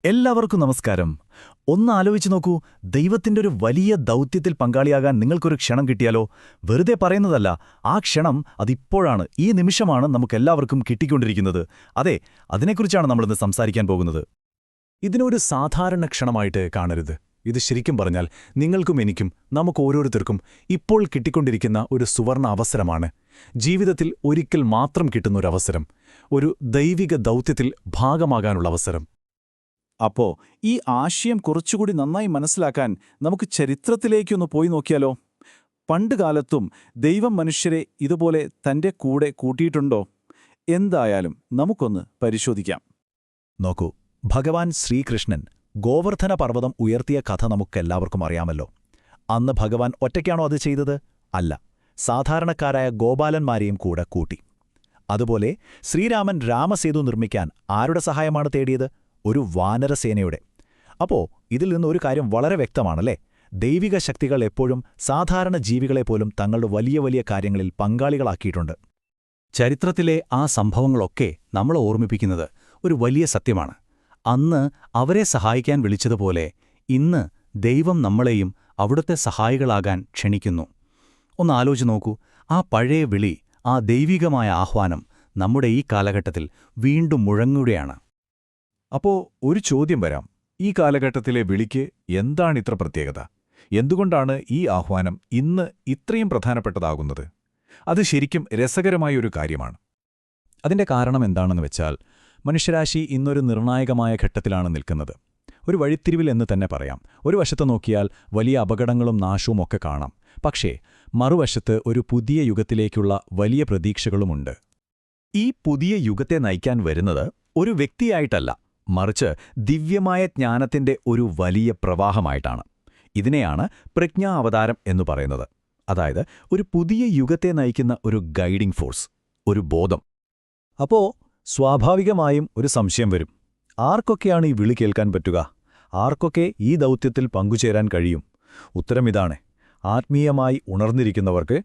എല്ലാവർക്കും നമസ്കാരം. ഒന്ന് ആലോചിച്ചു നോക്കൂ, ദൈവത്തിന്റെ ഒരു വലിയ ദൗത്യത്തിൽ പങ്കാളിയാകാൻ നിങ്ങൾക്കൊരു ക്ഷണം കിട്ടിയാലോ? വെറുതെ പറയുന്നതല്ല, ആ ക്ഷണം അതിപ്പോഴാണ്, ഈ നിമിഷമാണ് നമുക്കെല്ലാവർക്കും കിട്ടിക്കൊണ്ടിരിക്കുന്നത്. അതെ, അതിനെക്കുറിച്ചാണ് നമ്മളിന്ന് സംസാരിക്കാൻ പോകുന്നത്. ഇതിനൊരു സാധാരണ ക്ഷണമായിട്ട് കാണരുത്. ഇത് ശരിക്കും പറഞ്ഞാൽ നിങ്ങൾക്കും എനിക്കും നമുക്കോരോരുത്തർക്കും ഇപ്പോൾ കിട്ടിക്കൊണ്ടിരിക്കുന്ന ഒരു സുവർണ അവസരമാണ്. ജീവിതത്തിൽ ഒരിക്കൽ മാത്രം കിട്ടുന്നൊരവസരം, ഒരു ദൈവിക ദൗത്യത്തിൽ ഭാഗമാകാനുള്ള അവസരം. അപ്പോ ഈ ആശയം കുറച്ചുകൂടി നന്നായി മനസ്സിലാക്കാൻ നമുക്ക് ചരിത്രത്തിലേക്കൊന്ന് പോയി നോക്കിയാലോ? പണ്ടുകാലത്തും ദൈവം മനുഷ്യരെ ഇതുപോലെ തന്റെ കൂടെ കൂട്ടിയിട്ടുണ്ടോ? എന്തായാലും നമുക്കൊന്ന് പരിശോധിക്കാം. നോക്കൂ, ഭഗവാൻ ശ്രീകൃഷ്ണൻ ഗോവർദ്ധന പർവ്വതം ഉയർത്തിയ കഥ നമുക്കെല്ലാവർക്കും അറിയാമല്ലോ. അന്ന് ഭഗവാൻ ഒറ്റയ്ക്കാണോ അത് ചെയ്തത്? അല്ല, സാധാരണക്കാരായ ഗോപാലന്മാരെയും കൂടെ കൂട്ടി. അതുപോലെ ശ്രീരാമൻ രാമസേതു നിർമ്മിക്കാൻ ആരുടെ സഹായമാണ് തേടിയത്? ഒരു വാനരസേനയുടെ. അപ്പോ ഇതിൽ നിന്ന് ഒരു കാര്യം വളരെ വ്യക്തമാണല്ലേ, ദൈവിക ശക്തികൾ എപ്പോഴും സാധാരണ ജീവികളെപ്പോലും തങ്ങളുടെ വലിയ വലിയ കാര്യങ്ങളിൽ പങ്കാളികളാക്കിയിട്ടുണ്ട്. ചരിത്രത്തിലെ ആ സംഭവങ്ങളൊക്കെ നമ്മളെ ഓർമ്മിപ്പിക്കുന്നത് ഒരു വലിയ സത്യമാണ്. അന്ന് അവരെ സഹായിക്കാൻ വിളിച്ചതുപോലെ ഇന്ന് ദൈവം നമ്മളെയും അവിടുത്തെ സഹായികളാകാൻ ക്ഷണിക്കുന്നു. ഒന്ന് ആലോചിച്ച് നോക്കൂ, ആ പഴയ വിളി, ആ ദൈവികമായ ആഹ്വാനം നമ്മുടെ ഈ കാലഘട്ടത്തിൽ വീണ്ടും മുഴങ്ങുകയാണ്. അപ്പോ ഒരു ചോദ്യം വരാം, ഈ കാലഘട്ടത്തിലെ വിളിക്ക് എന്താണിത്ര പ്രത്യേകത? എന്തുകൊണ്ടാണ് ഈ ആഹ്വാനം ഇന്ന് ഇത്രയും പ്രധാനപ്പെട്ടതാകുന്നത്? അത് ശരിക്കും രസകരമായ ഒരു കാര്യമാണ്. അതിന്റെ കാരണം എന്താണെന്ന് വെച്ചാൽ, മനുഷ്യരാശി ഇന്നൊരു നിർണായകമായ ഘട്ടത്തിലാണ് നിൽക്കുന്നത്. ഒരു വഴിത്തിരിവിൽ എന്ന് തന്നെ പറയാം. ഒരു വശത്ത് നോക്കിയാൽ വലിയ അപകടങ്ങളും നാശവും ഒക്കെ കാണാം. പക്ഷേ മറുവശത്ത് ഒരു പുതിയ യുഗത്തിലേക്കുള്ള വലിയ പ്രതീക്ഷകളുമുണ്ട്. ഈ പുതിയ യുഗത്തെ നയിക്കാൻ വരുന്നത് ഒരു വ്യക്തിയായിട്ടല്ല, മറിച്ച് ദിവ്യമായ ജ്ഞാനത്തിന്റെ ഒരു വലിയ പ്രവാഹമായിട്ടാണ്. ഇതിനെയാണ് പ്രജ്ഞാ അവതാരം എന്നു പറയുന്നത്. അതായത് ഒരു പുതിയ യുഗത്തെ നയിക്കുന്ന ഒരു ഗൈഡിംഗ് ഫോഴ്സ്, ഒരു ബോധം. അപ്പോ സ്വാഭാവികമായും ഒരു സംശയം വരും, ആർക്കൊക്കെയാണ് ഈ വിളി കേൾക്കാൻ പറ്റുക? ആർക്കൊക്കെ ഈ ദൗത്യത്തിൽ പങ്കുചേരാൻ കഴിയും? ഉത്തരമിതാണ്, ആത്മീയമായി ഉണർന്നിരിക്കുന്നവർക്ക്,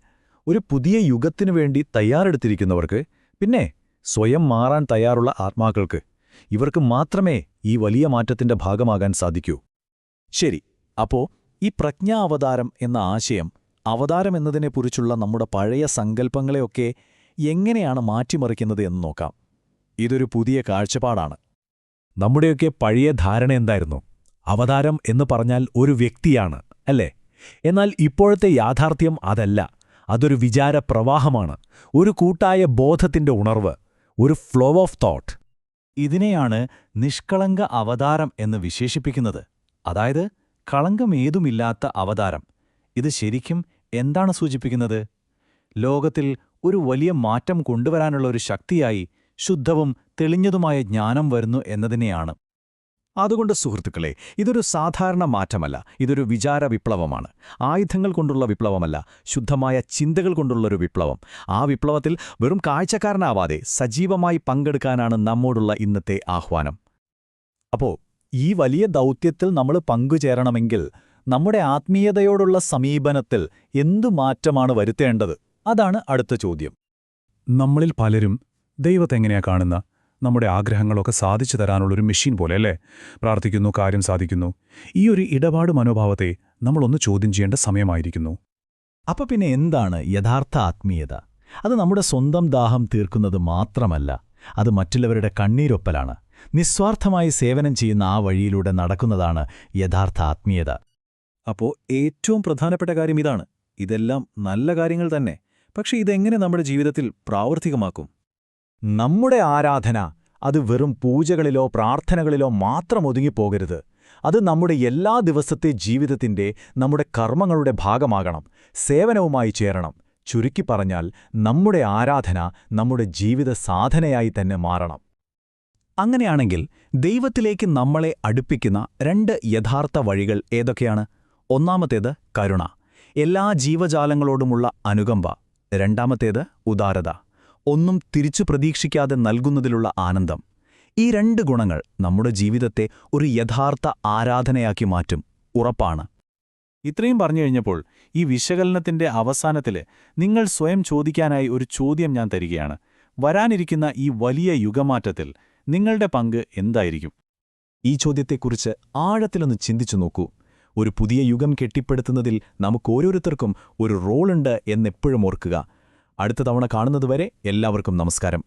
ഒരു പുതിയ യുഗത്തിനു വേണ്ടി തയ്യാറെടുത്തിരിക്കുന്നവർക്ക്, പിന്നെ സ്വയം മാറാൻ തയ്യാറുള്ള ആത്മാക്കൾക്ക്. ഇവർക്ക് മാത്രമേ ഈ വലിയ മാറ്റത്തിന്റെ ഭാഗമാകാൻ സാധിക്കൂ. ശരി, അപ്പോ ഈ പ്രജ്ഞാ അവതാരം എന്ന ആശയം, അവതാരം എന്നതിനെക്കുറിച്ചുള്ള നമ്മുടെ പഴയ സങ്കല്പങ്ങളെയൊക്കെ എങ്ങനെയാണ് മാറ്റിമറിക്കുന്നത് എന്ന് നോക്കാം. ഇതൊരു പുതിയ കാഴ്ചപ്പാടാണ്. നമ്മുടെയൊക്കെ പഴയ ധാരണ എന്തായിരുന്നു? അവതാരം എന്ന് പറഞ്ഞാൽ ഒരു വ്യക്തിയാണ്, അല്ലേ? എന്നാൽ ഇപ്പോഴത്തെ യാഥാർത്ഥ്യം അതല്ല. അതൊരു വിചാരപ്രവാഹമാണ്, ഒരു കൂട്ടായ ബോധത്തിന്റെ ഉണർവ്, ഒരു ഫ്ലോ ഓഫ് തോട്ട്. ഇതിനെയാണ് നിഷ്കളങ്ക അവതാരം എന്ന് വിശേഷിപ്പിക്കുന്നത്. അതായത് കളങ്കമേതുമില്ലാത്ത അവതാരം. ഇത് ശരിക്കും എന്താണ് സൂചിപ്പിക്കുന്നത്? ലോകത്തിൽ ഒരു വലിയ മാറ്റം കൊണ്ടുവരാനുള്ള ഒരു ശക്തിയായി ശുദ്ധവും തെളിഞ്ഞതുമായ ജ്ഞാനം വരുന്നു എന്നതിനെയാണ്. അതുകൊണ്ട് സുഹൃത്തുക്കളെ, ഇതൊരു സാധാരണ മാറ്റമല്ല, ഇതൊരു വിചാര വിപ്ലവമാണ്. ആയുധങ്ങൾ കൊണ്ടുള്ള വിപ്ലവമല്ല, ശുദ്ധമായ ചിന്തകൾ കൊണ്ടുള്ളൊരു വിപ്ലവം. ആ വിപ്ലവത്തിൽ വെറും കാഴ്ചക്കാരനാവാതെ സജീവമായി പങ്കെടുക്കാനാണ് നമ്മോടുള്ള ഇന്നത്തെ ആഹ്വാനം. അപ്പോ ഈ വലിയ ദൗത്യത്തിൽ നമ്മൾ പങ്കുചേരണമെങ്കിൽ നമ്മുടെ ആത്മീയതയോടുള്ള സമീപനത്തിൽ എന്തു മാറ്റമാണ് വരുത്തേണ്ടത്? അതാണ് അടുത്ത ചോദ്യം. നമ്മളിൽ പലരും ദൈവത്തെ എങ്ങനെയാ കാണുന്ന? നമ്മുടെ ആഗ്രഹങ്ങളൊക്കെ സാധിച്ചു തരാനുള്ളൊരു മെഷീൻ പോലെ, അല്ലേ? പ്രാർത്ഥിക്കുന്നു, കാര്യം സാധിക്കുന്നു. ഈ ഒരു ഇടപാട് മനോഭാവത്തെ നമ്മളൊന്ന് ചോദ്യം ചെയ്യേണ്ട സമയമായിരിക്കുന്നു. അപ്പൊ പിന്നെ എന്താണ് യഥാർത്ഥ ആത്മീയത? അത് നമ്മുടെ സ്വന്തം ദാഹം തീർക്കുന്നത് മാത്രമല്ല, അത് മറ്റുള്ളവരുടെ കണ്ണീരൊപ്പലാണ്. നിസ്വാർത്ഥമായി സേവനം ചെയ്യുന്ന ആ വഴിയിലൂടെ നടക്കുന്നതാണ് യഥാർത്ഥ ആത്മീയത. അപ്പോ ഏറ്റവും പ്രധാനപ്പെട്ട കാര്യം ഇതാണ്. ഇതെല്ലാം നല്ല കാര്യങ്ങൾ തന്നെ, പക്ഷെ ഇതെങ്ങനെ നമ്മുടെ ജീവിതത്തിൽ പ്രാവർത്തികമാക്കും? നമ്മുടെ ആരാധന അത് വെറും പൂജകളിലോ പ്രാർത്ഥനകളിലോ മാത്രം ഒതുങ്ങിപ്പോകരുത്. അത് നമ്മുടെ എല്ലാ ദിവസത്തെ ജീവിതത്തിന്റെ, നമ്മുടെ കർമ്മങ്ങളുടെ ഭാഗമാകണം, സേവനവുമായി ചേരണം. ചുരുക്കി പറഞ്ഞാൽ നമ്മുടെ ആരാധന നമ്മുടെ ജീവിത സാധനയായി തന്നെ മാറണം. അങ്ങനെയാണെങ്കിൽ ദൈവത്തിലേക്ക് നമ്മളെ അടുപ്പിക്കുന്ന രണ്ട് യഥാർത്ഥ വഴികൾ ഏതൊക്കെയാണ്? ഒന്നാമത്തേത് കരുണ, എല്ലാ ജീവജാലങ്ങളോടുമുള്ള അനുകമ്പ. രണ്ടാമത്തേത് ഉദാരത, ഒന്നും തിരിച്ചു പ്രതീക്ഷിക്കാതെ നൽകുന്നതിലുള്ള ആനന്ദം. ഈ രണ്ട് ഗുണങ്ങൾ നമ്മുടെ ജീവിതത്തെ ഒരു യഥാർത്ഥ ആരാധനയാക്കി മാറ്റും, ഉറപ്പാണ്. ഇത്രയും പറഞ്ഞു കഴിഞ്ഞപ്പോൾ ഈ വിശകലനത്തിന്റെ അവസാനത്തിൽ നിങ്ങൾ സ്വയം ചോദിക്കാനായി ഒരു ചോദ്യം ഞാൻ തരികയാണ്. വരാനിരിക്കുന്ന ഈ വലിയ യുഗമാറ്റത്തിൽ നിങ്ങളുടെ പങ്ക് എന്തായിരിക്കും? ഈ ചോദ്യത്തെക്കുറിച്ച് ആഴത്തിലൊന്ന് ചിന്തിച്ചു നോക്കൂ. ഒരു പുതിയ യുഗം കെട്ടിപ്പടുത്തുന്നതിൽ നമുക്കോരോരുത്തർക്കും ഒരു റോളുണ്ട് എന്നെപ്പോഴും ഓർക്കുക. അടുത്ത തവണ കാണുന്നതുവരെ എല്ലാവർക്കും നമസ്കാരം.